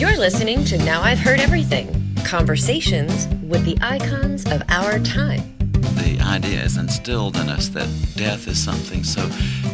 You're listening to Now I've Heard Everything, conversations with the icons of our time. The idea is instilled in us that death is something so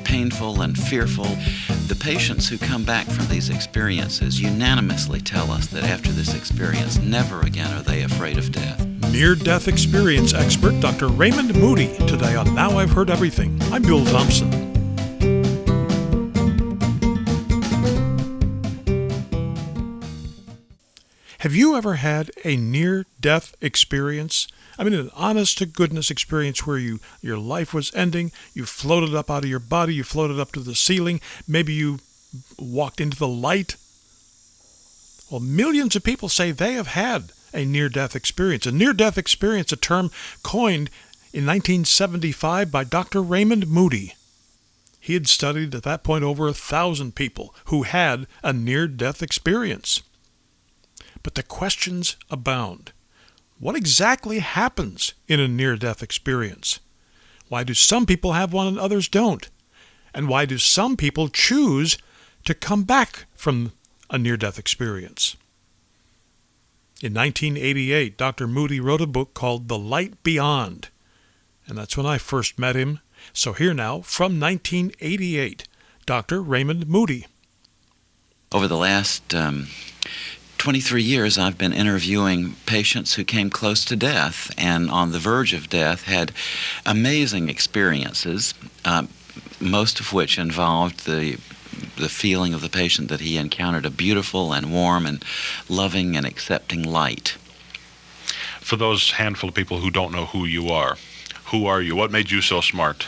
painful and fearful. The patients who come back from these experiences unanimously tell us that after this experience, never again are they afraid of death. Near-death experience expert Dr. Raymond Moody today on Now I've Heard Everything. I'm Bill Thompson. Have you ever had a near-death experience? I mean, an honest-to-goodness experience where your life was ending, you floated up out of your body, you floated up to the ceiling, maybe you walked into the light. Well, millions of people say they have had a near-death experience. A near-death experience, a term coined in 1975 by Dr. Raymond Moody. He had studied at that point over 1,000 people who had a near-death experience. But the questions abound. What exactly happens in a near-death experience? Why do some people have one and others don't? And why do some people choose to come back from a near-death experience? In 1988, Dr. Moody wrote a book called The Light Beyond. And that's when I first met him. So here now, from 1988, Dr. Raymond Moody. Over the last 23 years, I've been interviewing patients who came close to death and on the verge of death had amazing experiences, most of which involved the feeling of the patient that he encountered a beautiful and warm and loving and accepting light. For those handful of people who don't know who you are you? What made you so smart?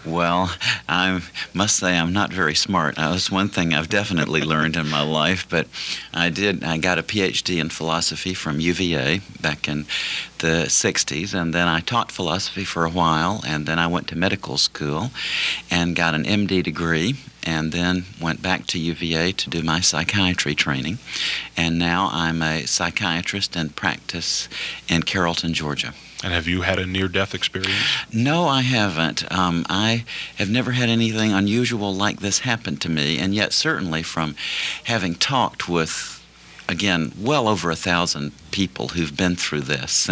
Well, I must say I'm not very smart. That's one thing I've definitely learned in my life, but I got a PhD in philosophy from UVA back in the 60s, and then I taught philosophy for a while, and then I went to medical school and got an MD degree, and then went back to UVA to do my psychiatry training, and now I'm a psychiatrist in practice in Carrollton, Georgia. And have you had a near-death experience? No, I haven't. I have never had anything unusual like this happen to me, and yet certainly from having talked with, again, well over 1,000 people who've been through this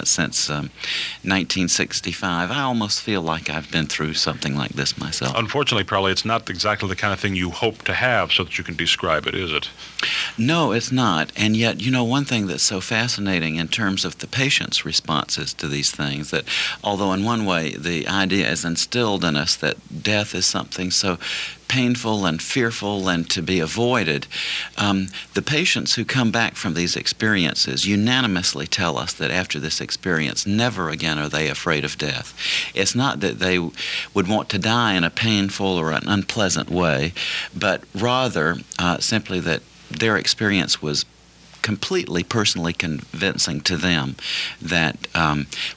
since 1965, I almost feel like I've been through something like this myself. Unfortunately, probably it's not exactly the kind of thing you hope to have so that you can describe it, is it? No, it's not. And yet, one thing that's so fascinating in terms of the patient's responses to these things, that although in one way the idea is instilled in us that death is something so painful and fearful and to be avoided, the patients who come back from these experiences unanimously tell us that after this experience, never again are they afraid of death. It's not that they would want to die in a painful or an unpleasant way, but rather simply that their experience was completely personally convincing to them that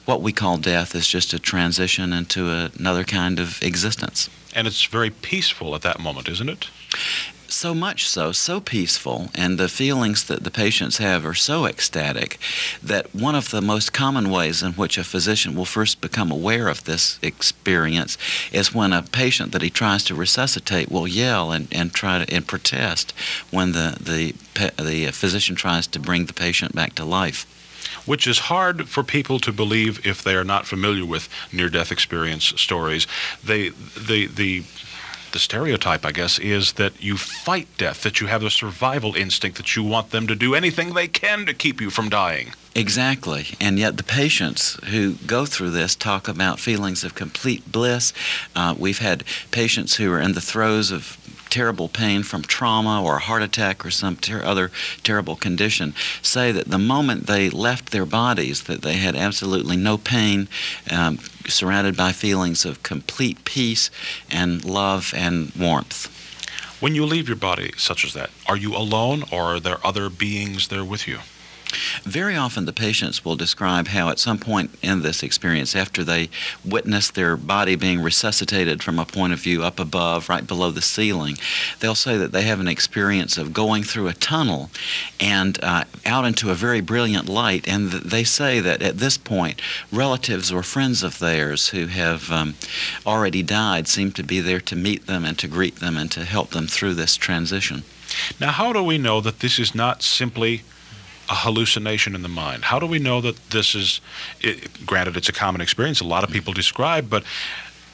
what we call death is just a transition into another kind of existence. And it's very peaceful at that moment, isn't it? So much so peaceful, and the feelings that the patients have are so ecstatic that one of the most common ways in which a physician will first become aware of this experience is when a patient that he tries to resuscitate will yell and try to protest when the physician tries to bring the patient back to life. Which is hard for people to believe if they are not familiar with near-death experience stories. The stereotype, I guess, is that you fight death, that you have a survival instinct, that you want them to do anything they can to keep you from dying. Exactly. And yet the patients who go through this talk about feelings of complete bliss. We've had patients who are in the throes of terrible pain from trauma or a heart attack or some other terrible condition say that the moment they left their bodies that they had absolutely no pain, surrounded by feelings of complete peace and love and warmth. When you leave your body such as that, are you alone or are there other beings there with you? Very often the patients will describe how at some point in this experience, after they witness their body being resuscitated from a point of view up above, right below the ceiling, they'll say that they have an experience of going through a tunnel and out into a very brilliant light, and they say that at this point, relatives or friends of theirs who have already died seem to be there to meet them and to greet them and to help them through this transition. Now, how do we know that this is not simply a hallucination in the mind? How do we know that this is, granted, it's a common experience a lot of people describe, but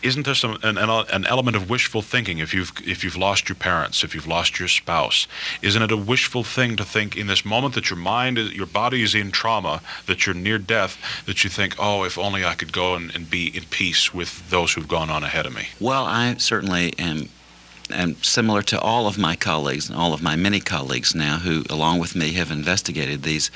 isn't there an element of wishful thinking? If you've lost your parents, if you've lost your spouse, isn't it a wishful thing to think in this moment that your body is in trauma, that you're near death, that you think, oh, if only I could go and be in peace with those who've gone on ahead of me? Well, I certainly am. And similar to all of my colleagues and all of my many colleagues now who, along with me, have investigated these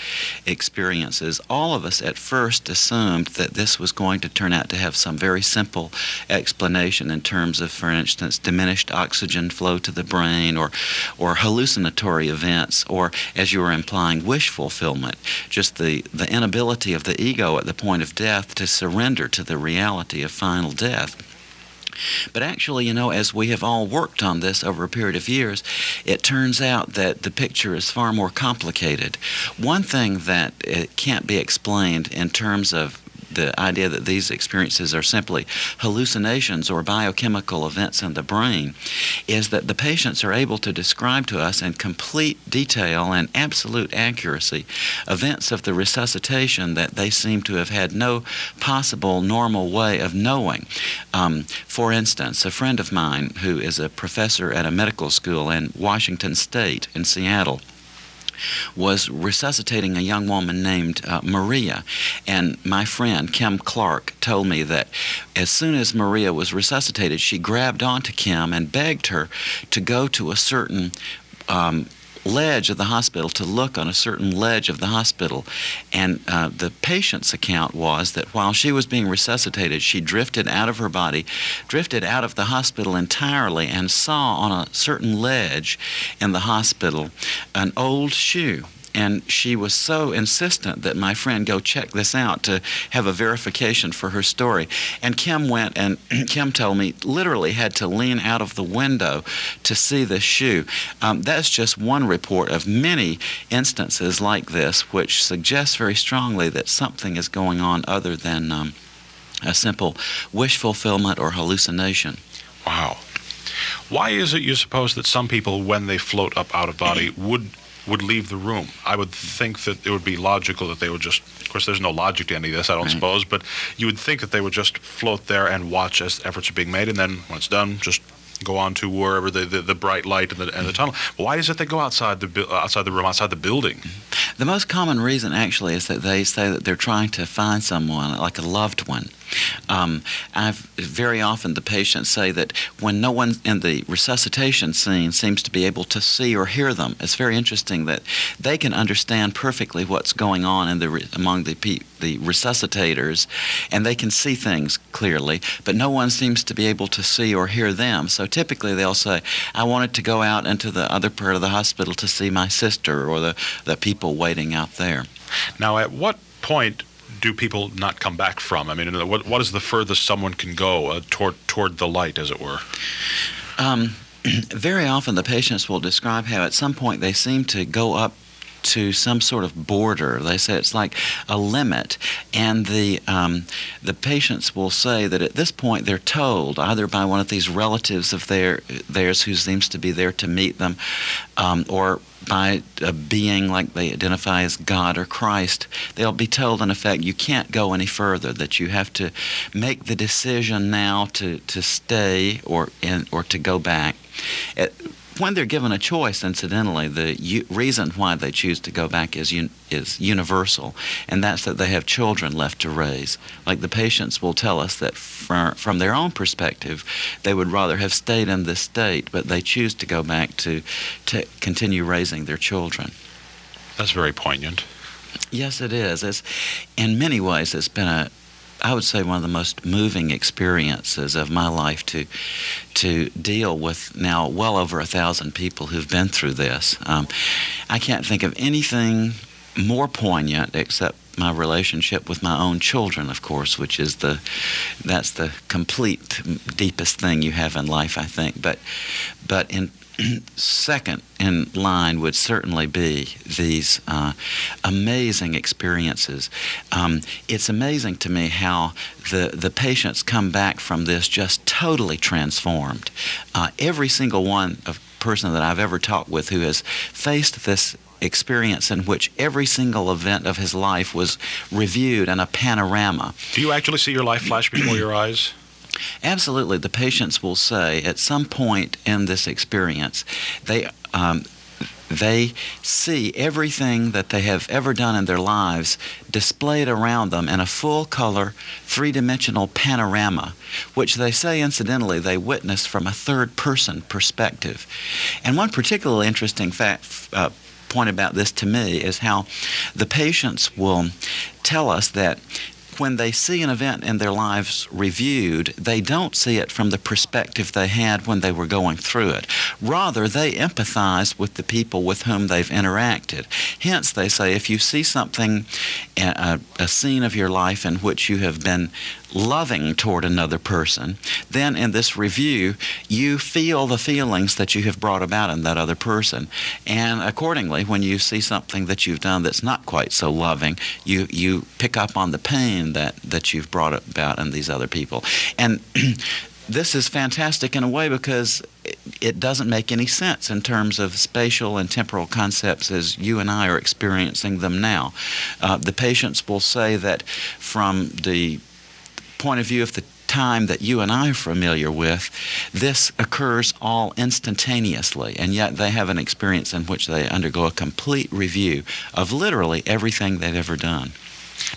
experiences, all of us at first assumed that this was going to turn out to have some very simple explanation in terms of, for instance, diminished oxygen flow to the brain or hallucinatory events, or, as you were implying, wish fulfillment, just the inability of the ego at the point of death to surrender to the reality of final death. But actually, as we have all worked on this over a period of years, it turns out that the picture is far more complicated. One thing that can't be explained in terms of the idea that these experiences are simply hallucinations or biochemical events in the brain is that the patients are able to describe to us in complete detail and absolute accuracy events of the resuscitation that they seem to have had no possible normal way of knowing. For instance, a friend of mine who is a professor at a medical school in Washington State in Seattle was resuscitating a young woman named Maria. And my friend, Kim Clark, told me that as soon as Maria was resuscitated, she grabbed onto Kim and begged her to go to a certain ledge of the hospital, to look on a certain ledge of the hospital. And the patient's account was that while she was being resuscitated, she drifted out of her body, drifted out of the hospital entirely, and saw on a certain ledge in the hospital an old shoe. And she was so insistent that my friend go check this out to have a verification for her story. And Kim went, and Kim told me, literally had to lean out of the window to see the shoe. That's just one report of many instances like this, which suggests very strongly that something is going on other than a simple wish fulfillment or hallucination. Wow. Why is it, you suppose, that some people, when they float up out of body, would leave the room? I would think that it would be logical that they would just, of course there's no logic to any of this, I don't suppose, but you would think that they would just float there and watch as efforts are being made, and then when it's done, just go on to wherever the bright light and the tunnel. Why is it they go outside the room, outside the building? The most common reason actually is that they say that they're trying to find someone, like a loved one. Very often the patients say that when no one in the resuscitation scene seems to be able to see or hear them, it's very interesting that they can understand perfectly what's going on among the resuscitators, and they can see things clearly, but no one seems to be able to see or hear them. So typically they'll say, I wanted to go out into the other part of the hospital to see my sister or the people waiting out there. Now, at what point do people not come back from? I mean, what is the furthest someone can go toward the light, as it were? Very often the patients will describe how at some point they seem to go up to some sort of border. They say it's like a limit, and the patients will say that at this point they're told, either by one of these relatives of theirs who seems to be there to meet them, or by a being like they identify as God or Christ, they'll be told, in effect, you can't go any further, that you have to make the decision now to stay or to go back. When they're given a choice, incidentally, the reason why they choose to go back is universal, and that's that they have children left to raise. Like the patients will tell us that from their own perspective, they would rather have stayed in this state, but they choose to go back to continue raising their children. That's very poignant. Yes, it is. In many ways, it's been I would say one of the most moving experiences of my life to deal with now well over 1,000 people who've been through this. I can't think of anything more poignant except my relationship with my own children, of course, which is that's the complete deepest thing you have in life, I think. But in second in line would certainly be these amazing experiences. It's amazing to me how the patients come back from this just totally transformed. Every single one person that I've ever talked with who has faced this experience in which every single event of his life was reviewed in a panorama. Do you actually see your life flash before your eyes? Absolutely. The patients will say at some point in this experience, they see everything that they have ever done in their lives displayed around them in a full-color, three-dimensional panorama, which they say, incidentally, they witness from a third-person perspective. And one particularly interesting point about this to me is how the patients will tell us that when they see an event in their lives reviewed, they don't see it from the perspective they had when they were going through it. Rather, they empathize with the people with whom they've interacted. Hence, they say, if you see something, a scene of your life in which you have been loving toward another person, then in this review, you feel the feelings that you have brought about in that other person. And accordingly, when you see something that you've done that's not quite so loving, you pick up on the pain that you've brought about in these other people. And this is fantastic in a way because it doesn't make any sense in terms of spatial and temporal concepts as you and I are experiencing them now. The patients will say that from the point of view of the time that you and I are familiar with, this occurs all instantaneously, and yet they have an experience in which they undergo a complete review of literally everything they've ever done.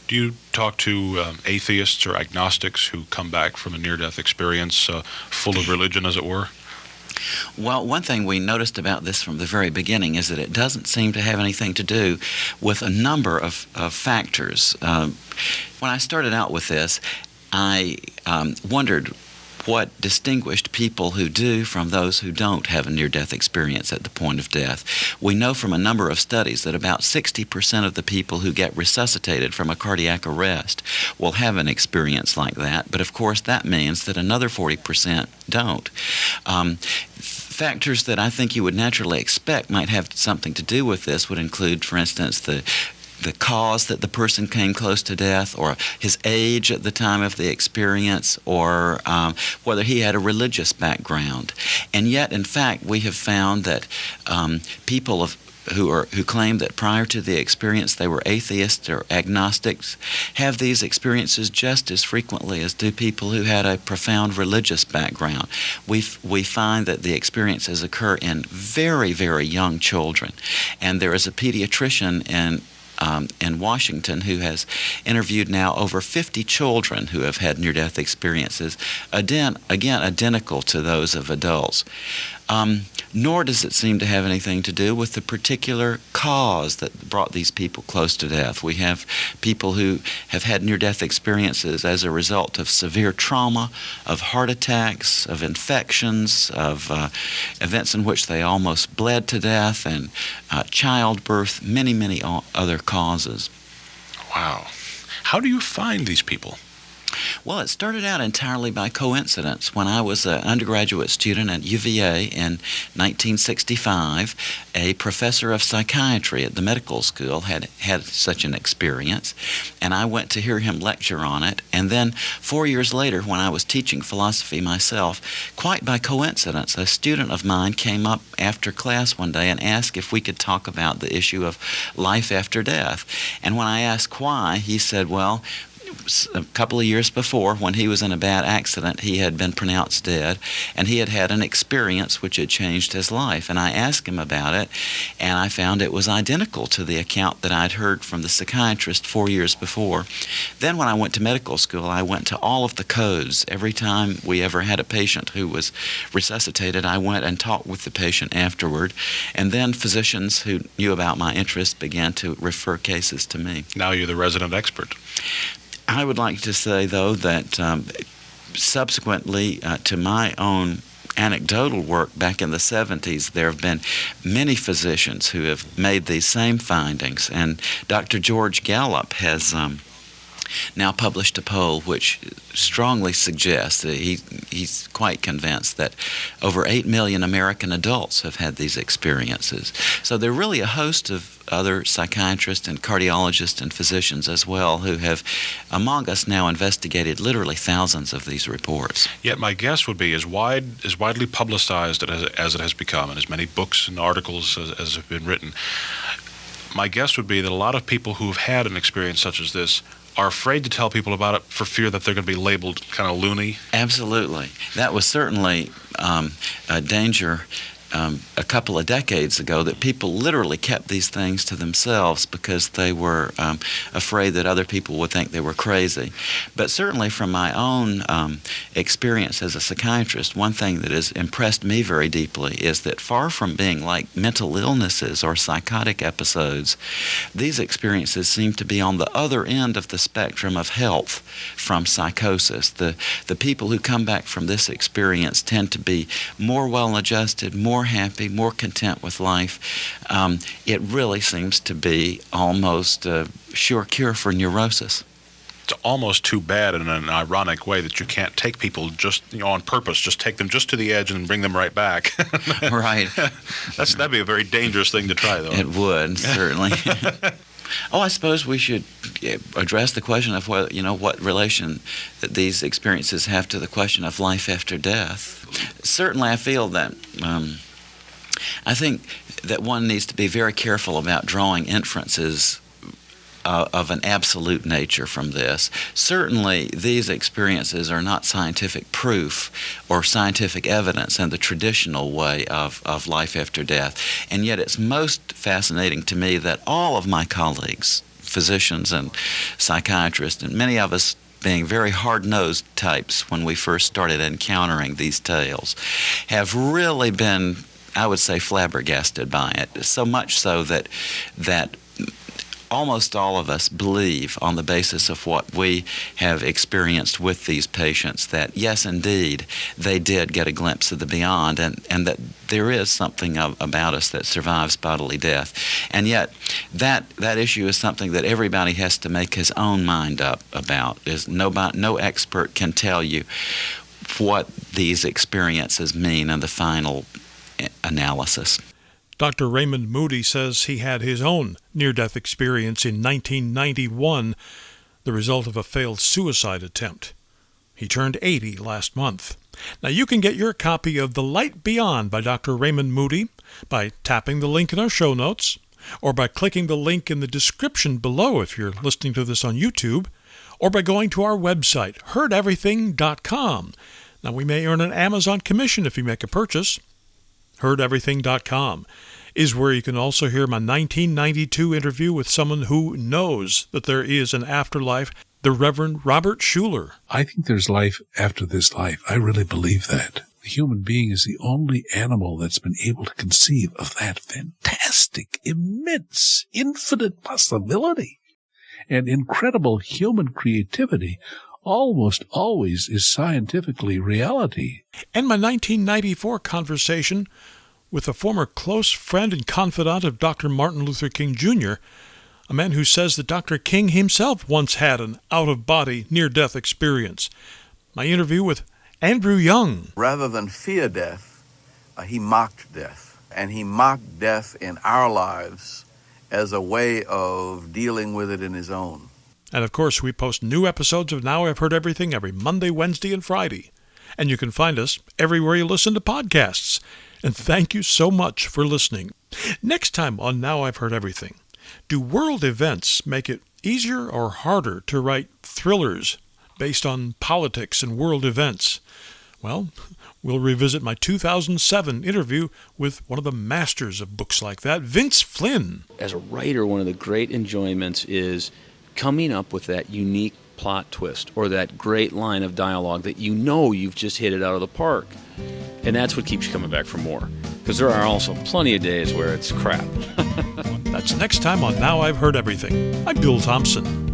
Do you talk to atheists or agnostics who come back from a near-death experience full of religion, as it were? Well, one thing we noticed about this from the very beginning is that it doesn't seem to have anything to do with a number of factors. When I started out with this, I wondered what distinguished people who do from those who don't have a near-death experience at the point of death. We know from a number of studies that about 60% of the people who get resuscitated from a cardiac arrest will have an experience like that, but of course that means that another 40% don't. Factors that I think you would naturally expect might have something to do with this would include, for instance, the cause that the person came close to death, or his age at the time of the experience, or whether he had a religious background. And yet, in fact, we have found that people who claim that prior to the experience they were atheists or agnostics have these experiences just as frequently as do people who had a profound religious background. We find that the experiences occur in very, very young children. And there is a pediatrician in Washington who has interviewed now over 50 children who have had near-death experiences, again, identical to those of adults. Nor does it seem to have anything to do with the particular cause that brought these people close to death. We have people who have had near-death experiences as a result of severe trauma, of heart attacks, of infections, of events in which they almost bled to death, and childbirth, many, many other causes. Wow. How do you find these people? Well, it started out entirely by coincidence. When I was an undergraduate student at UVA in 1965, a professor of psychiatry at the medical school had such an experience, and I went to hear him lecture on it. And then 4 years later, when I was teaching philosophy myself, quite by coincidence, a student of mine came up after class one day and asked if we could talk about the issue of life after death. And when I asked why, he said, well, a couple of years before, when he was in a bad accident, he had been pronounced dead, and he had had an experience which had changed his life. And I asked him about it, and I found it was identical to the account that I'd heard from the psychiatrist 4 years before. Then when I went to medical school, I went to all of the codes. Every time we ever had a patient who was resuscitated, I went and talked with the patient afterward, and then physicians who knew about my interest began to refer cases to me. Now you're the resident expert. I would like to say, though, that subsequently to my own anecdotal work back in the 70s, there have been many physicians who have made these same findings. And Dr. George Gallup has now published a poll which strongly suggests that he's quite convinced that over 8 million American adults have had these experiences. So there are really a host of other psychiatrists and cardiologists and physicians as well who have, among us now, investigated literally thousands of these reports. Yet my guess would be, as widely publicized as it has become, and as many books and articles as have been written, my guess would be that a lot of people who have had an experience such as this are afraid to tell people about it for fear that they're going to be labeled kind of loony. Absolutely. That was certainly a danger a couple of decades ago, that people literally kept these things to themselves because they were afraid that other people would think they were crazy. But certainly from my own experience as a psychiatrist, one thing that has impressed me very deeply is that far from being like mental illnesses or psychotic episodes, these experiences seem to be on the other end of the spectrum of health from psychosis. The people who come back from this experience tend to be more well-adjusted, more happy, more content with life. It really seems to be almost a sure cure for neurosis. It's almost too bad in an ironic way that you can't take people just on purpose, just take them just to the edge and bring them right back. Right. That'd be a very dangerous thing to try, though. It would, certainly. Oh, I suppose we should address the question of what relation that these experiences have to the question of life after death. Certainly, I feel that I think that one needs to be very careful about drawing inferences of an absolute nature from this. Certainly, these experiences are not scientific proof or scientific evidence in the traditional way of life after death. And yet it's most fascinating to me that all of my colleagues, physicians and psychiatrists, and many of us being very hard-nosed types when we first started encountering these tales, have really been, I would say, flabbergasted by it. So much so that almost all of us believe, on the basis of what we have experienced with these patients, that yes, indeed, they did get a glimpse of the beyond, and that there is something about us that survives bodily death. And yet, that issue is something that everybody has to make his own mind up about. No expert can tell you what these experiences mean in the final analysis. Dr. Raymond Moody says he had his own near-death experience in 1991, the result of a failed suicide attempt. He turned 80 last month. Now you can get your copy of The Light Beyond by Dr. Raymond Moody by tapping the link in our show notes, or by clicking the link in the description below if you're listening to this on YouTube, or by going to our website, heardeverything.com. Now we may earn an Amazon commission if you make a purchase. Heardeverything.com is where you can also hear my 1992 interview with someone who knows that there is an afterlife, the Reverend Robert Schuller. I think there's life after this life. I really believe that. The human being is the only animal that's been able to conceive of that fantastic, immense, infinite possibility. And incredible human creativity almost always is scientifically reality. And my 1994 conversation with a former close friend and confidant of Dr. Martin Luther King Jr., a man who says that Dr. King himself once had an out-of-body near-death experience. My interview with Andrew Young. Rather than fear death, he mocked death. And he mocked death in our lives as a way of dealing with it in his own. And of course, we post new episodes of Now I've Heard Everything every Monday, Wednesday, and Friday. And you can find us everywhere you listen to podcasts. And thank you so much for listening. Next time on Now I've Heard Everything, do world events make it easier or harder to write thrillers based on politics and world events? Well, we'll revisit my 2007 interview with one of the masters of books like that, Vince Flynn. As a writer, one of the great enjoyments is coming up with that unique plot twist or that great line of dialogue that you know you've just hit it out of the park. And that's what keeps you coming back for more. Because there are also plenty of days where it's crap. That's next time on Now I've Heard Everything. I'm Bill Thompson.